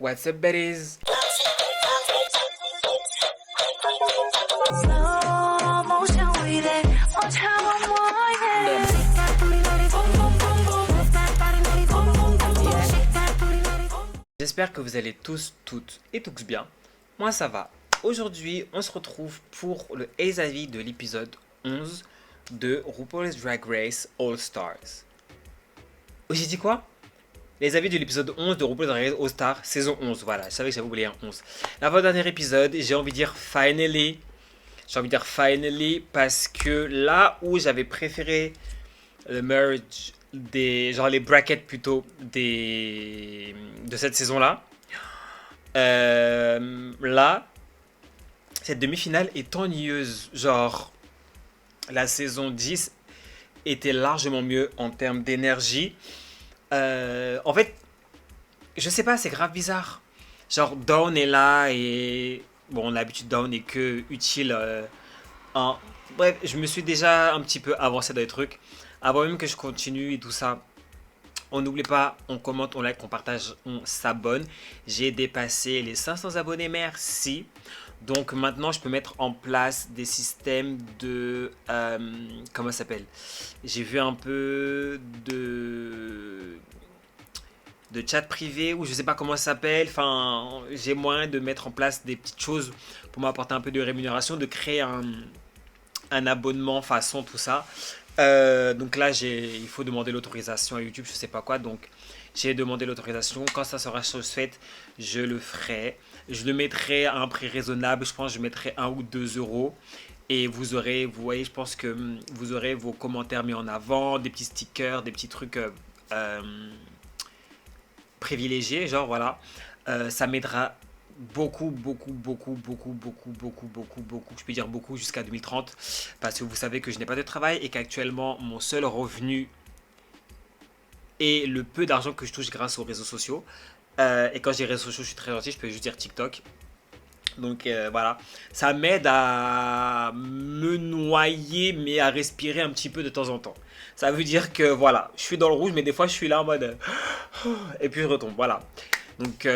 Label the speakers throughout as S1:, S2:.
S1: What's up, buddies?
S2: Slow motion with it. Watch how I'm whining. Shake that booty, let it boom, boom, boom, boom. Move that body, let it boom, boom, boom, boom. Shake that booty, let it boom.
S1: J'espère que vous allez tous, toutes et tous bien. Moi, ça va. Aujourd'hui, on se retrouve pour le vis-à-vis de l'épisode 11 de RuPaul's Drag Race All Stars. Oh, j'ai dit quoi? Les avis de l'épisode 11 de RuPaul's Drag Race All Stars, saison 11. Voilà, je savais que j'avais oublié un 11. L'avant-dernier épisode, j'ai envie de dire finally. J'ai envie de dire finally parce que là où j'avais préféré le merge des, genre les brackets plutôt de cette saison-là, là, cette demi-finale est ennuyeuse. Genre, la saison 10 était largement mieux en termes d'énergie. En fait, je sais pas, c'est grave bizarre. Genre, Dawn est là et... Bon, l'habitude Dawn est que utile en... Bref, je me suis déjà un petit peu avancé dans les trucs. Avant même que je continue et tout ça, on n'oublie pas, on commente, on like, on partage, on s'abonne. J'ai dépassé les 500 abonnés, merci. Donc maintenant, je peux mettre en place des systèmes de... comment ça s'appelle? J'ai vu un peu de chat privé ou je sais pas comment ça s'appelle. Enfin, j'ai moyen de mettre en place des petites choses pour m'apporter un peu de rémunération, de créer un abonnement façon tout ça. Donc là, il faut demander l'autorisation à YouTube, je sais pas quoi. Donc j'ai demandé l'autorisation. Quand ça sera chose faite, je le ferai. Je le mettrai à un prix raisonnable. Je pense que je mettrai 1 ou 2 euros. Et vous aurez, vous voyez, je pense que vous aurez vos commentaires mis en avant, des petits stickers, des petits trucs privilégiés, genre voilà. Ça m'aidera beaucoup, beaucoup, beaucoup, beaucoup, beaucoup, beaucoup, beaucoup, beaucoup, je peux dire beaucoup jusqu'à 2030, parce que vous savez que je n'ai pas de travail et qu'actuellement mon seul revenu est le peu d'argent que je touche grâce aux réseaux sociaux. Et quand je dis réseaux sociaux, je suis très gentil, je peux juste dire TikTok. Donc voilà, ça m'aide à me noyer, mais à respirer un petit peu de temps en temps. Ça veut dire que voilà, je suis dans le rouge, mais des fois je suis là en mode... et puis je retombe, voilà. Donc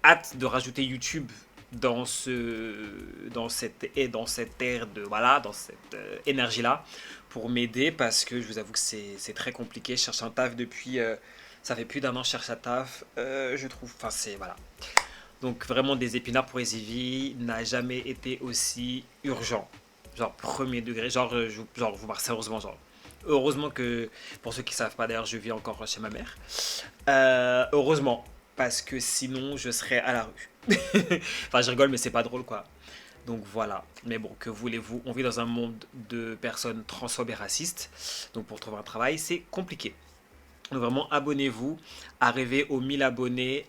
S1: hâte de rajouter YouTube dans cette ère de voilà, dans cette énergie là pour m'aider parce que je vous avoue que c'est très compliqué. Je cherche un taf depuis ça fait plus d'un an que je cherche un taf, je trouve, enfin c'est voilà. Donc vraiment des épinards pour les Eevee n'a jamais été aussi urgent. Genre premier degré, genre vous marquez sérieusement, genre heureusement que, pour ceux qui ne savent pas d'ailleurs, je vis encore chez ma mère. Heureusement, parce que sinon je serais à la rue. Enfin, je rigole, mais c'est pas drôle quoi. Donc voilà. Mais bon, que voulez-vous? On vit dans un monde de personnes transphobes et racistes. Donc pour trouver un travail, c'est compliqué. Donc vraiment, abonnez-vous. Arrivez aux 1000 abonnés,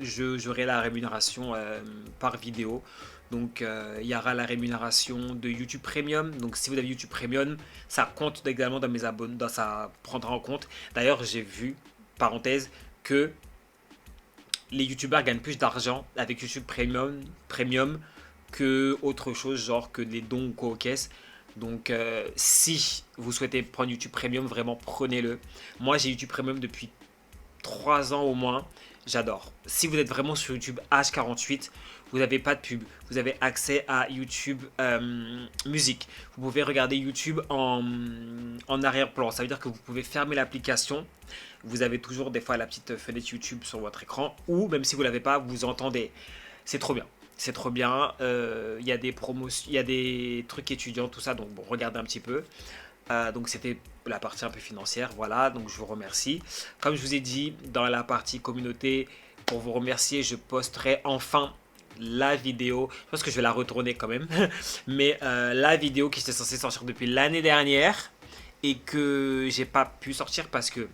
S1: j'aurai la rémunération par vidéo. Donc il y aura la rémunération de YouTube Premium. Donc si vous avez YouTube Premium, ça compte également dans mes abonnés, ça prendra en compte. D'ailleurs, j'ai vu, parenthèse, que les YouTubeurs gagnent plus d'argent avec YouTube Premium que autre chose, genre que des dons ou quoi aux caisses. Donc si vous souhaitez prendre YouTube Premium, vraiment prenez-le. Moi j'ai YouTube Premium depuis 3 ans au moins. J'adore. Si vous êtes vraiment sur YouTube H48, vous n'avez pas de pub. Vous avez accès à YouTube musique. Vous pouvez regarder YouTube en arrière-plan. Ça veut dire que vous pouvez fermer l'application. Vous avez toujours des fois la petite fenêtre YouTube sur votre écran. Ou même si vous ne l'avez pas, vous entendez. C'est trop bien. C'est trop bien. Il y a des promotions, il y a des trucs étudiants, tout ça. Donc bon, regardez un petit peu. Donc c'était la partie un peu financière, voilà, donc je vous remercie. Comme je vous ai dit, dans la partie communauté, pour vous remercier, je posterai enfin la vidéo. Je pense que je vais la retourner quand même. Mais la vidéo qui était censée sortir depuis l'année dernière et que j'ai pas pu sortir parce que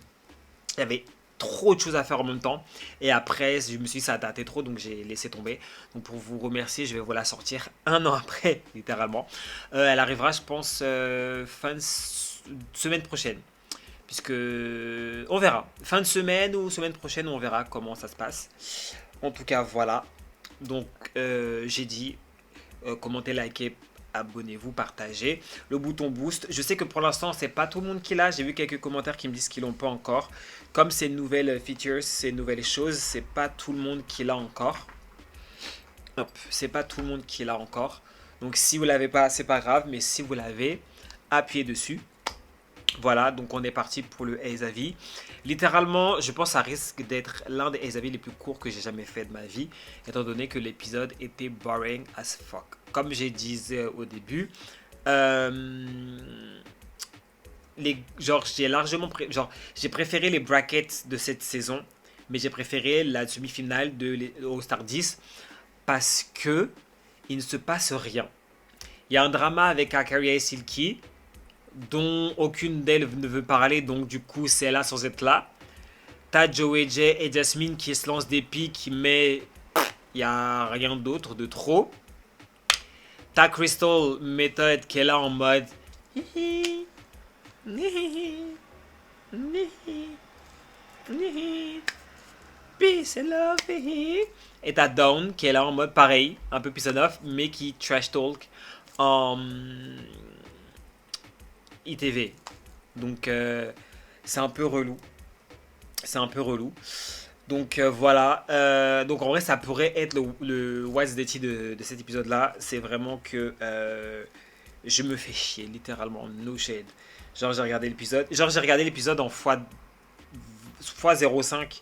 S1: il y avait trop de choses à faire en même temps. Et après, je me suis dit ça a daté trop, donc j'ai laissé tomber. Donc pour vous remercier, je vais vous la sortir un an après, littéralement. Elle arrivera, je pense, fin de semaine prochaine. Puisque on verra. Fin de semaine ou semaine prochaine, on verra comment ça se passe. En tout cas, voilà. Donc j'ai dit, commentez, likez, abonnez-vous, partagez. Le bouton boost, je sais que pour l'instant, c'est pas tout le monde qui l'a. J'ai vu quelques commentaires qui me disent qu'ils l'ont pas encore. Comme ces nouvelles features, ces nouvelles choses, c'est pas tout le monde qui l'a encore. Hop, c'est pas tout le monde qui l'a encore. Donc si vous l'avez pas, c'est pas grave, mais si vous l'avez, appuyez dessus. Voilà, donc on est parti pour le Azavi. Littéralement, je pense que ça risque d'être l'un des Azavi les plus courts que j'ai jamais fait de ma vie, étant donné que l'épisode était boring as fuck. Comme j'ai disais au début, j'ai préféré les brackets de cette saison, mais j'ai préféré la demi-finale de All-Star 10 parce que il ne se passe rien. Il y a un drama avec Akaria et Silky, dont aucune d'elles ne veut parler, donc du coup c'est là sans être là. T'as Joey J et Jasmine qui se lancent des pics, mais il n'y a rien d'autre de trop. T'as Crystal Method qui est là en mode peace and love. Et t'as Dawn qui est là en mode pareil, un peu peace and love, mais qui trash talk en ITV. Donc c'est un peu relou. C'est un peu relou. Donc voilà. Donc en vrai ça pourrait être le What's Dirty de cet épisode là. C'est vraiment que je me fais chier littéralement. No shade. Genre j'ai regardé l'épisode en x0,5.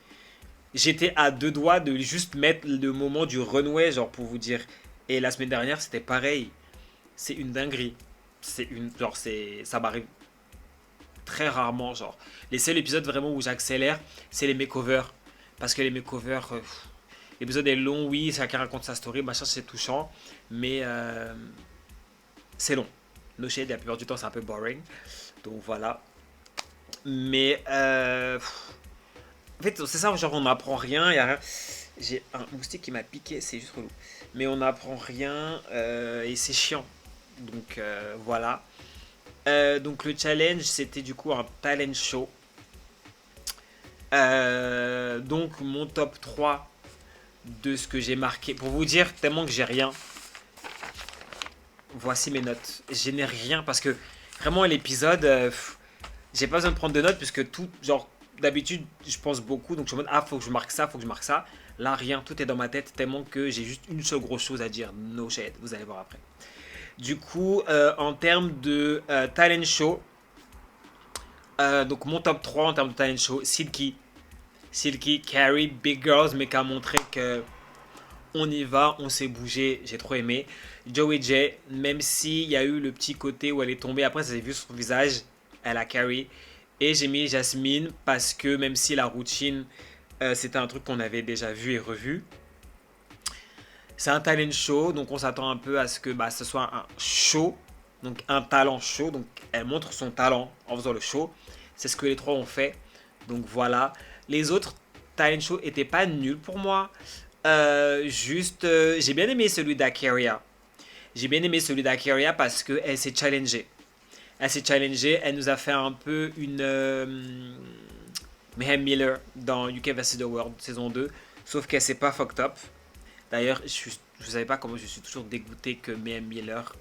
S1: J'étais à deux doigts de juste mettre le moment du runway, genre pour vous dire. Et la semaine dernière c'était pareil. C'est une dinguerie. Ça m'arrive très rarement, genre. Les seuls épisodes vraiment où j'accélère, c'est les makeovers. Parce que les makeovers, l'épisode est long, oui, chacun raconte sa story, machin, c'est touchant. Mais c'est long. No shade, la plupart du temps, c'est un peu boring. Donc voilà. Mais en fait, c'est ça, genre on n'apprend rien. J'ai un moustique qui m'a piqué, c'est juste relou. Mais on n'apprend rien et c'est chiant. Donc voilà. Donc le challenge, c'était du coup un talent show. Donc mon top 3 de ce que j'ai marqué. Pour vous dire, tellement que j'ai rien. Voici mes notes. Je n'ai rien parce que vraiment l'épisode, j'ai pas besoin de prendre de notes puisque tout, genre d'habitude, je pense beaucoup. Donc je me dis, ah, faut que je marque ça, faut que je marque ça. Là, rien, tout est dans ma tête tellement que j'ai juste une seule grosse chose à dire. No shade, vous allez voir après. Du coup, en termes de talent show, donc mon top 3 en termes de talent show, Silky, Carrie, Big Girls, mais qui a montré que on y va, on s'est bougé, j'ai trop aimé. Joey J, même s'il y a eu le petit côté où elle est tombée, après ça s'est vu sur son visage, elle a carry. Et j'ai mis Jasmine parce que même si la routine, c'était un truc qu'on avait déjà vu et revu, c'est un talent show, donc on s'attend un peu à ce que ce soit un show, donc un talent show. Donc elle montre son talent en faisant le show. C'est ce que les trois ont fait. Donc voilà. Les autres talent show étaient pas nuls pour moi. J'ai bien aimé celui d'Akaria. Parce qu'elle s'est challengée. Elle nous a fait un peu une Mayhem Miller dans UK vs The World saison 2. Sauf qu'elle s'est pas fucked up. D'ailleurs, je ne savais pas comment je suis toujours dégoûté que Mayhem Miller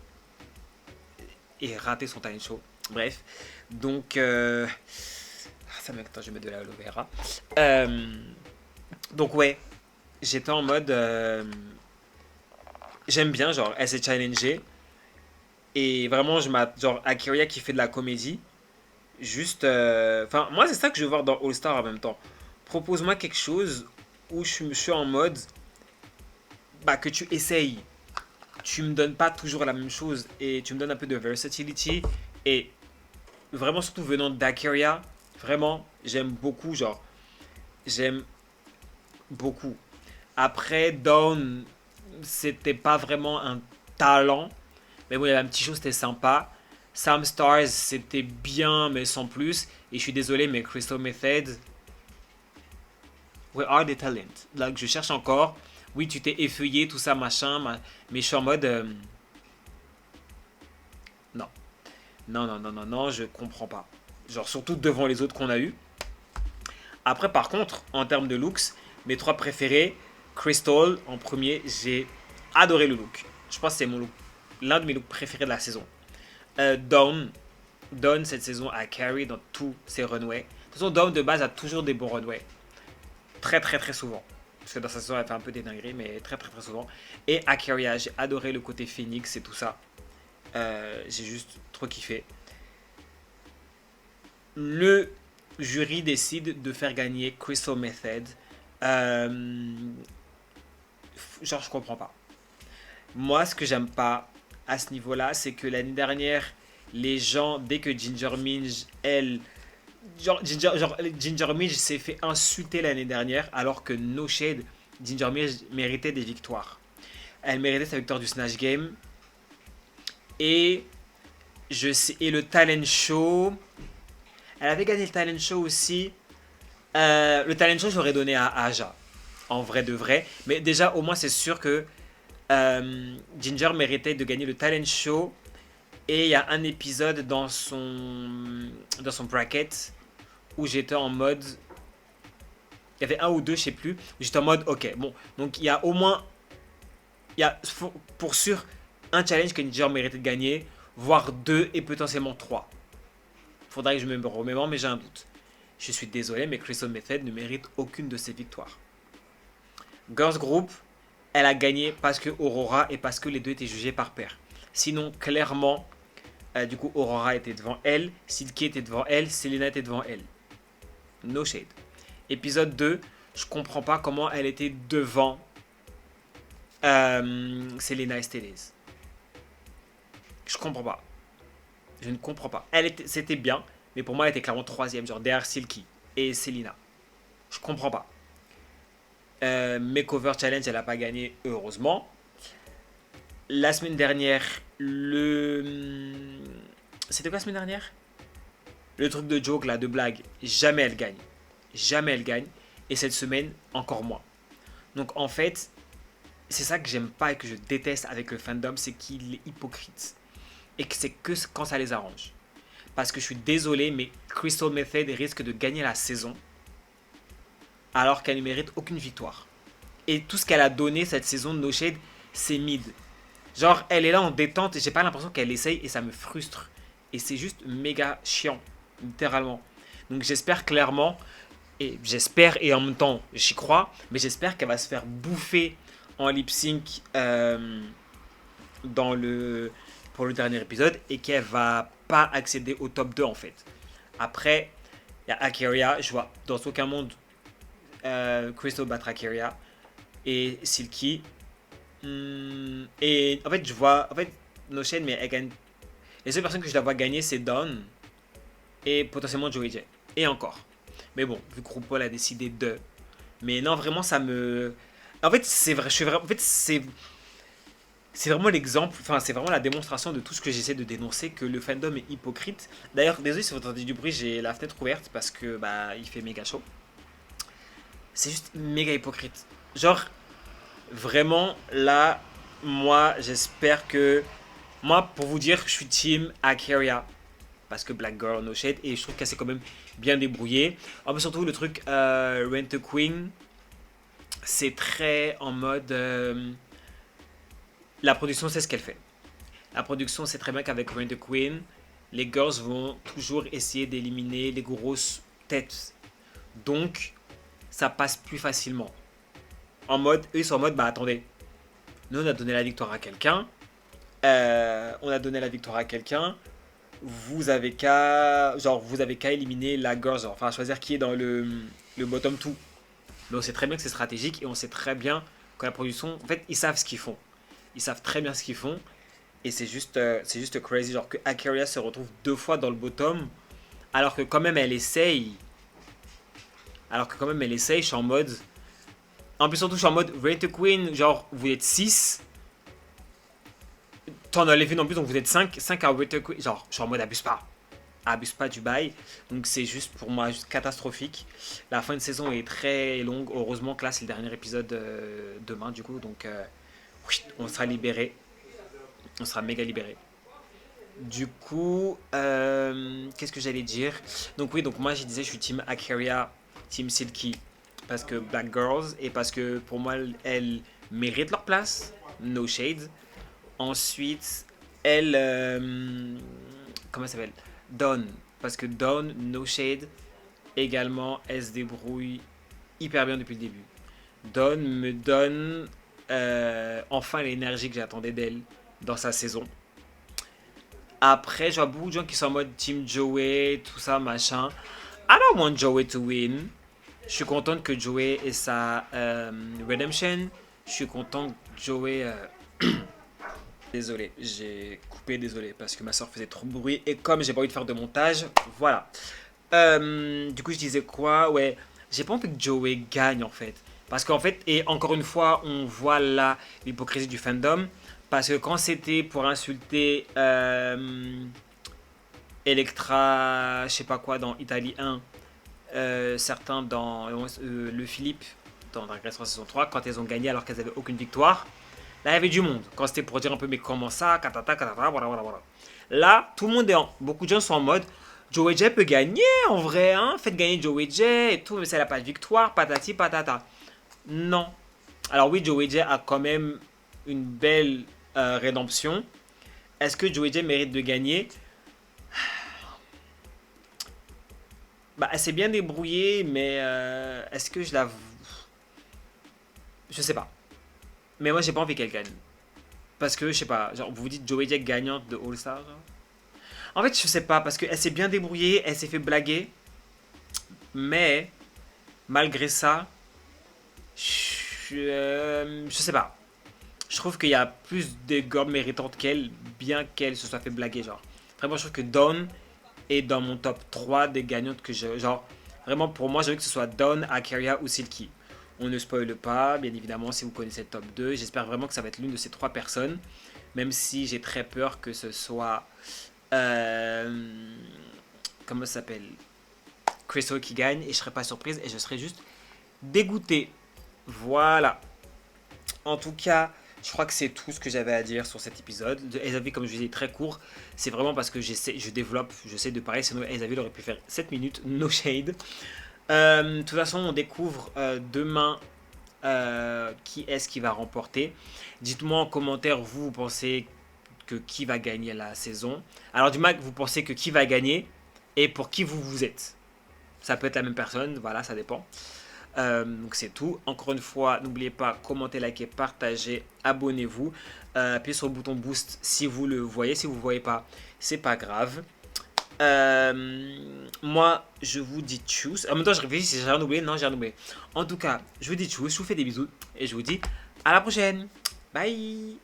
S1: ait raté son talent show. Bref, donc ça me je vais mettre de l'aloe vera. Donc ouais, j'étais en mode j'aime bien, genre elle s'est challengée et vraiment genre Akiria qui fait de la comédie. Juste, moi c'est ça que je veux voir dans All Star en même temps. Propose-moi quelque chose où je suis en mode que tu essayes. Tu me donnes pas toujours la même chose et tu me donnes un peu de versatility. Et vraiment, surtout venant d'Akaria, vraiment, j'aime beaucoup. Genre, j'aime beaucoup. Après, Dawn, c'était pas vraiment un talent. Mais bon, il y avait un petit chose, c'était sympa. Sam Stars, c'était bien, mais sans plus. Et je suis désolé, mais Crystal Method, where are the talents? Là, que je cherche encore. Oui, tu t'es effeuillé, tout ça, machin. Mais je suis en mode... Non. Non, je comprends pas. Genre, surtout devant les autres qu'on a eu. Après, par contre, en termes de looks, mes trois préférés, Crystal, en premier, j'ai adoré le look. Je pense que c'est mon look l'un de mes looks préférés de la saison. Dawn, cette saison, a carry dans tous ses runways. De toute façon, Dawn, de base, a toujours des bons runways. Très, très, très souvent. Parce que dans sa saison, elle fait un peu des dingueries, mais très, très, très souvent. Et Akeria, j'ai adoré le côté Phoenix et tout ça. J'ai juste trop kiffé. Le jury décide de faire gagner Crystal Method. Genre, je comprends pas. Moi, ce que j'aime pas à ce niveau-là, c'est que l'année dernière, les gens, dès que Ginger Minj, elle. Ginger Minj s'est fait insulter l'année dernière, alors que No Shade, Ginger Minj méritait des victoires. Elle méritait sa victoire du Snatch Game. Et le talent show. Elle avait gagné le talent show aussi. Le talent show, j'aurais donné à Aja. En vrai de vrai. Mais déjà, au moins, c'est sûr que Ginger méritait de gagner le talent show. Et il y a un épisode dans son bracket où j'étais en mode. Il y avait un ou deux, je sais plus. Où j'étais en mode, ok, bon. Donc il y a au moins. Il y a pour sûr un challenge que Ginger méritait de gagner. Voire deux et potentiellement trois. Faudrait que je me remémore, mais j'ai un doute. Je suis désolé, mais Crystal Method ne mérite aucune de ses victoires. Girls Group, elle a gagné parce que Aurora et parce que les deux étaient jugés par pair. Sinon, clairement, du coup, Aurora était devant elle, Silky était devant elle, Selena était devant elle. No shade. Épisode 2, je comprends pas comment elle était devant Selena Estelez. Je comprends pas. Je ne comprends pas. C'était bien, mais pour moi, elle était clairement troisième, genre derrière Silky et Selena. Je comprends pas. Makeover Challenge, elle n'a pas gagné, heureusement. La semaine dernière, C'était quoi la semaine dernière? Le truc de joke, là, de blague, jamais elle gagne. Jamais elle gagne. Et cette semaine, encore moins. Donc en fait, c'est ça que j'aime pas et que je déteste avec le fandom, c'est qu'il est hypocrite. Et que c'est que quand ça les arrange. Parce que je suis désolé, mais Crystal Method risque de gagner la saison alors qu'elle ne mérite aucune victoire. Et tout ce qu'elle a donné cette saison de No Shade, c'est mid. Genre, elle est là en détente et j'ai pas l'impression qu'elle essaye et ça me frustre. Et c'est juste méga chiant, littéralement. Donc j'espère clairement, et en même temps j'y crois, mais j'espère qu'elle va se faire bouffer en lip sync pour le dernier épisode et qu'elle va pas accéder au top 2 en fait. Après, il y a Akeria, je vois dans aucun monde Crystal battre Akeria et Silky. Et en fait, je vois No Shade, mais elle gagne. Les seules personnes que je la vois gagner, c'est Dawn et potentiellement Joey J. Et encore. Mais bon, vu que RuPaul a décidé de. Mais non, vraiment, ça me. En fait, c'est vrai. En fait, c'est vraiment l'exemple. Enfin, c'est vraiment la démonstration de tout ce que j'essaie de dénoncer, que le fandom est hypocrite. D'ailleurs, désolé si vous entendez du bruit, j'ai la fenêtre ouverte parce que il fait méga chaud. C'est juste méga hypocrite. Genre, vraiment, là, moi, j'espère que. Moi, pour vous dire, je suis team Akeria. Parce que Black Girl, No Shade. Et je trouve qu'elle s'est quand même bien débrouillée. En plus, surtout, le truc Rent a Queen, c'est très en mode. La production sait ce qu'elle fait. La production sait très bien qu'avec Rent a Queen, les girls vont toujours essayer d'éliminer les grosses têtes. Donc, ça passe plus facilement. En mode, eux, ils sont en mode, attendez. Nous, on a donné la victoire à quelqu'un. Vous avez qu'à éliminer la girl, enfin choisir qui est dans le bottom 2. Mais on sait très bien que c'est stratégique et on sait très bien que la production, en fait, ils savent ce qu'ils font. Ils savent très bien ce qu'ils font et c'est juste crazy, genre que Akeria se retrouve 2 fois dans le bottom alors que quand même elle essaye. Je suis en mode. En plus surtout je suis en mode Rate a Queen, genre vous êtes 6. T'en as les vues en plus, donc vous êtes 5 à Rate Queen. Genre, je suis en mode abuse pas du bail. Donc c'est juste pour moi juste catastrophique. La fin de saison est très longue. Heureusement que là c'est le dernier épisode demain du coup. Donc on sera libéré. On sera méga libéré. Du coup, qu'est-ce que j'allais dire? Donc oui, donc moi je disais je suis team Akeria, team Silky. Parce que Black Girls et parce que pour moi elles méritent leur place. No shade. Ensuite, elle... comment elle s'appelle? Dawn. Parce que Dawn, No Shade, également, elle se débrouille hyper bien depuis le début. Dawn me donne enfin l'énergie que j'attendais d'elle dans sa saison. Après, je vois beaucoup de gens qui sont en mode Team Joey, tout ça, machin. I don't want Joey to win. Je suis contente que Joey ait sa redemption. Je suis content que Joey... Désolé, j'ai coupé, désolé, parce que ma soeur faisait trop de bruit. Et comme j'ai pas envie de faire de montage, voilà. Du coup, je disais quoi? Ouais, j'ai pas envie que Joey gagne, en fait. Parce qu'en fait, et encore une fois, on voit là l'hypocrisie du fandom. Parce que quand c'était pour insulter Electra, je sais pas quoi, dans Italie 1, certains dans le Philippe, dans Drag Race saison 3, quand elles ont gagné alors qu'elles avaient aucune victoire, là il y avait du monde. Quand c'était pour dire un peu, mais comment ça, katata, katata, voilà, voilà, voilà. Là, tout le monde est beaucoup de gens sont en mode, Joey J peut gagner en vrai, hein, faites gagner Joey J et tout, mais ça n'a pas de victoire, patati, patata. Non. Alors oui, Joey J a quand même une belle rédemption. Est-ce que Joey J mérite de gagner? Bah, elle s'est bien débrouillée, mais est-ce que je la... Je sais pas. Mais moi, j'ai pas envie qu'elle gagne. Parce que, je sais pas, genre, vous vous dites Joey J gagnante de All Star, genre. En fait, je sais pas, parce qu'elle s'est bien débrouillée, elle s'est fait blaguer. Mais, malgré ça, je sais pas. Je trouve qu'il y a plus de girls méritantes qu'elle, bien qu'elle se soit fait blaguer, genre. Vraiment, je trouve que Dawn est dans mon top 3 des gagnantes que je... Genre, vraiment, pour moi, j'ai envie que ce soit Dawn, Akaria ou Silky. On ne spoile pas, bien évidemment, si vous connaissez le top 2. J'espère vraiment que ça va être l'une de ces trois personnes. Même si j'ai très peur que ce soit... comment ça s'appelle? Crystal qui gagne. Et je serais pas surprise et je serais juste dégoûté. Voilà. En tout cas, je crois que c'est tout ce que j'avais à dire sur cet épisode. Les avis, comme je vous ai dit, très court. C'est vraiment parce que je développe, j'essaie de parler. Sinon, les avis aurait pu faire 7 minutes. No shade. De toute façon, on découvre demain qui est-ce qui va remporter. Dites-moi en commentaire, vous pensez que qui va gagner la saison. Alors, du mal, vous pensez que qui va gagner et pour qui vous êtes. Ça peut être la même personne, voilà, ça dépend. Donc c'est tout. Encore une fois, n'oubliez pas, commentez, likez, partagez, abonnez-vous. Appuyez sur le bouton boost si vous le voyez. Si vous ne voyez pas, c'est pas grave. Moi, je vous dis tchuss. En même temps, je réfléchis si j'ai rien oublié. Non, j'ai rien oublié. En tout cas, je vous dis tchuss, je vous fais des bisous et je vous dis à la prochaine. Bye.